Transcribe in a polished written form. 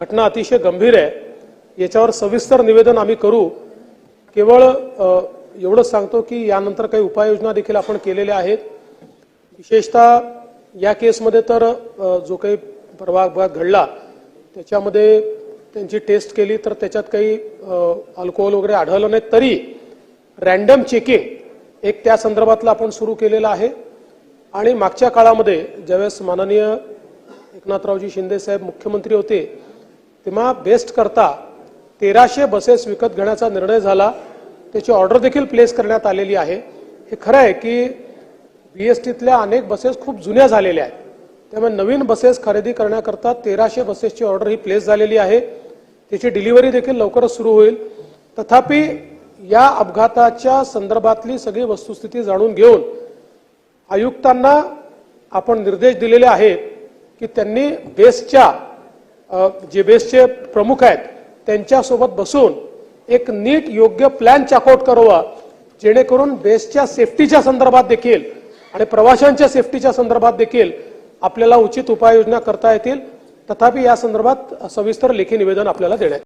घटना अतिशय गंभीर आहे। याच्यावर सविस्तर निवेदन आम्ही करू। केवळ एवढंच सांगतो की यानंतर काही उपाययोजना देखील आपण केलेल्या आहेत। विशेषतः या केसमध्ये तर जो काही परवा अपघात घडला त्याच्यामध्ये त्यांची टेस्ट केली तर त्याच्यात काही अल्कोहोल वगैरे आढळलं नाही, तरी रॅन्डम चेकिंग एक त्या संदर्भातला आपण सुरू केलेला आहे। आणि मागच्या काळामध्ये ज्यावेळेस माननीय एकनाथरावजी शिंदे साहेब मुख्यमंत्री होते तेव्हा बेस्ट करता 1300 बसेस विकत घेण्याचा निर्णय झाला, त्याची ऑर्डर देखील प्लेस करण्यात आलेली आहे। हे खरं आहे की बीएसटीतल्या अनेक बसेस खूप जुन्या झालेल्या आहेत, त्यामुळे नवीन बसेस खरेदी करण्याकरता 1300 बसेसची ऑर्डर ही प्लेस झालेली आहे। त्याची डिलिव्हरी देखील लवकरच सुरू होईल। तथापि या अपघाताच्या संदर्भातली सगळी वस्तुस्थिती जाणून घेऊन आयुक्तांना आपण निर्देश दिलेले आहेत की त्यांनी बेस्टच्या जे बेस्टचे प्रमुख आहेत त्यांच्यासोबत बसून एक नीट योग्य प्लॅन चाकआउट करावा, जेणेकरून बेस्टच्या सेफ्टीच्या संदर्भात देखील आणि प्रवाशांच्या सेफ्टीच्या संदर्भात देखील आपल्याला उचित उपाययोजना करता येतील। तथापि या संदर्भात सविस्तर लेखी निवेदन आपल्याला देण्यात